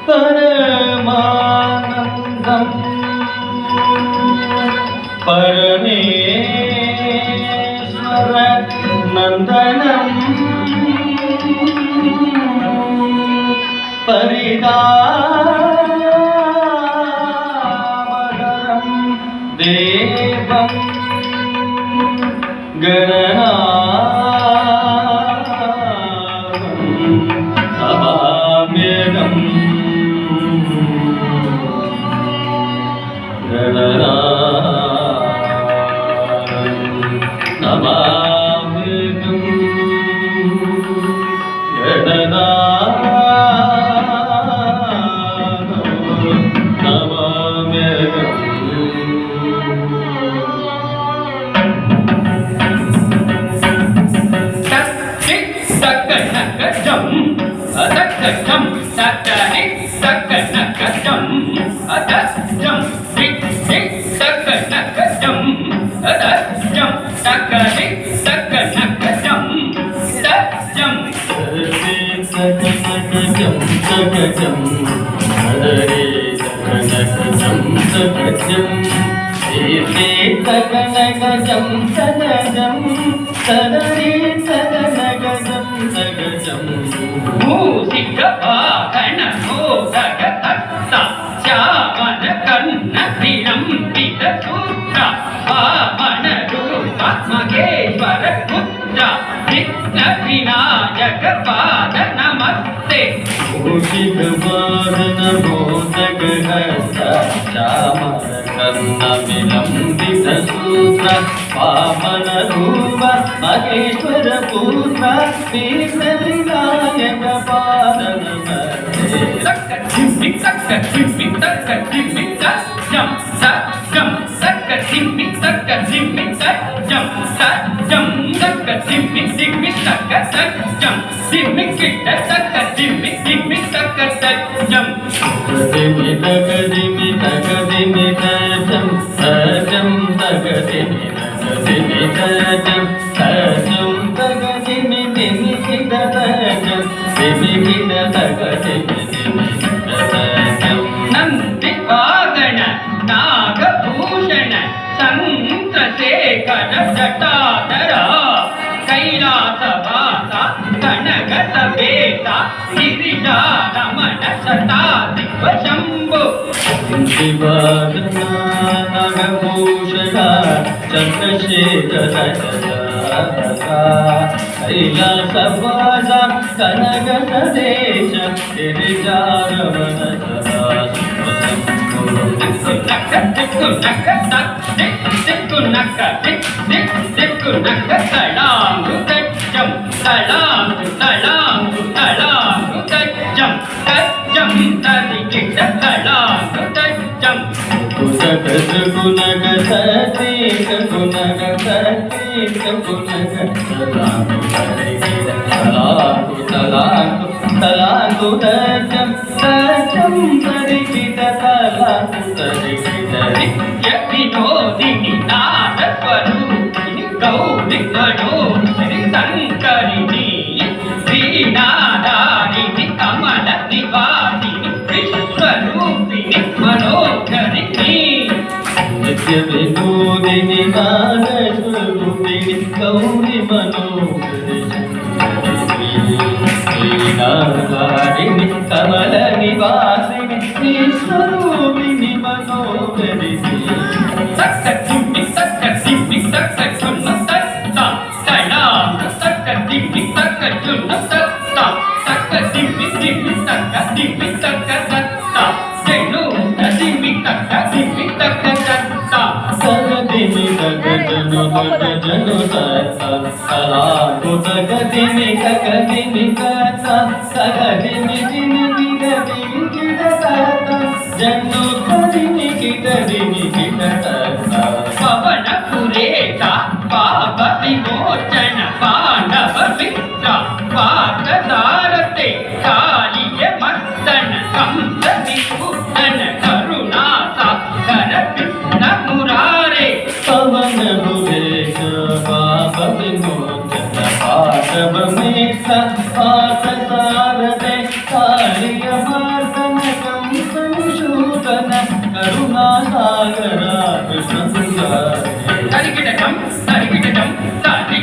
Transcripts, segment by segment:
परमानन्दं परमेश्वर नन्दनं परिदामहरं देवं गणनाथं नमाम्यहम् नमस्ते सूत्र वामन रूप महेश्वर पुत्र विनायक पादन नंदी वागण नागभूषण चंद्रशेखर जटाधरा कैलासवास कनक वेदा गिरिजा रमण शताधिप शंभु नागभूषण चंद्रशेखर कैलासवास कनक देश गिरिजारमण विनोदिनी नाद स्वरूपिणी गौरी मनोहरि शंकरिणी वीणाधारिणी कमल निवासिनी विश्वरूपिणी मनोहरिणी नित्य विनोदिनी नाद स्वरूपिणी गौरी मनोहरि वीणाधारिणी कमल निवासिनी विश्वरूपिणी मनोहरि पवन पुरेता पाप विमोचन पांडव मित्र पाकदारते कालिय मर्दन कंस विभूषण करुणा सागर कृष्ण मुरारे पवन पुरेता पाप विमोचन ರಾಘವಮೇಶ ಪಾರ್ಥಸಾರಥೆ ಕಾಳಿಯ ಮಾರ್ದನ ಕಂಸನಿಶೂದನ ಕರುಣಾಸಾಗರ ಕೃಷ್ಣಸುಂದರ తరిగిడటం తరిగిడటం తరి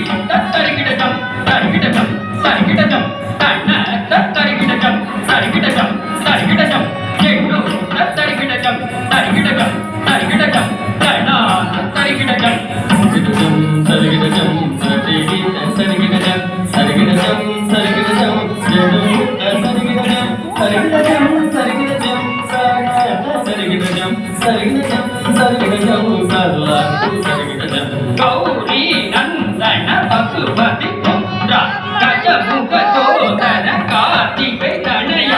తరిగిడటం తరిగిడటం తరిగిడటం తన్న తరిగిడటం తరిగిడటం తరిగిడటం చెడు తరిగిడటం తరిగిడటం తరిగిడటం తన తరిగిడటం తరిగిడటం తరిగిడటం తరిగిడటం తరిగిడటం చెడు తరిగిడటం తరిగిడటం తరిగిడటం తరిగిడటం తరిగిడటం తరిగిడటం సర్లా తరిగిడటం గౌరీ నందన పశుపతి పుత్ర గజముఖ సోదర కార్తికేయ తనయ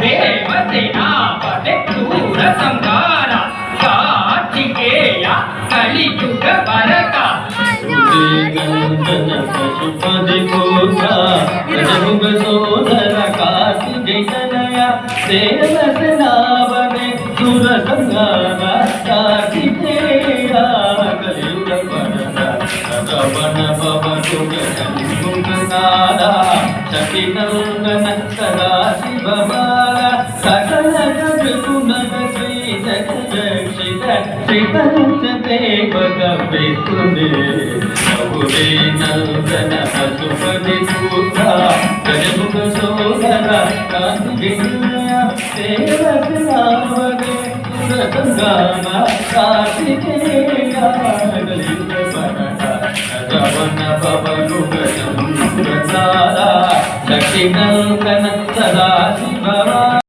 దేవసేనాపతి శూర సంహార కార్తికేయ కలియుగ భరత నందన పశుపతి పుత్ర గజముఖ సోదర కార్తికేయ తనయ దేవసేనాపతి శూర సంహార కార్తికేయ కలియుగ భరత రవణ భవతుగ షణ్ముఖనాదా శక్తినందన సదా శివమాల సకల జగతునగ శ్రీ జగదక్షిత శ్రీపంచదేవక విష్ణుదే గౌరీ నందన పశుపతి పుత్ర గజముఖ సోదర కార్తికేయ దేవసేనాపతి సురసంగాన కార్తికేయ కలియుగ భరత రవణ భవనుగ శక్తినందన సదా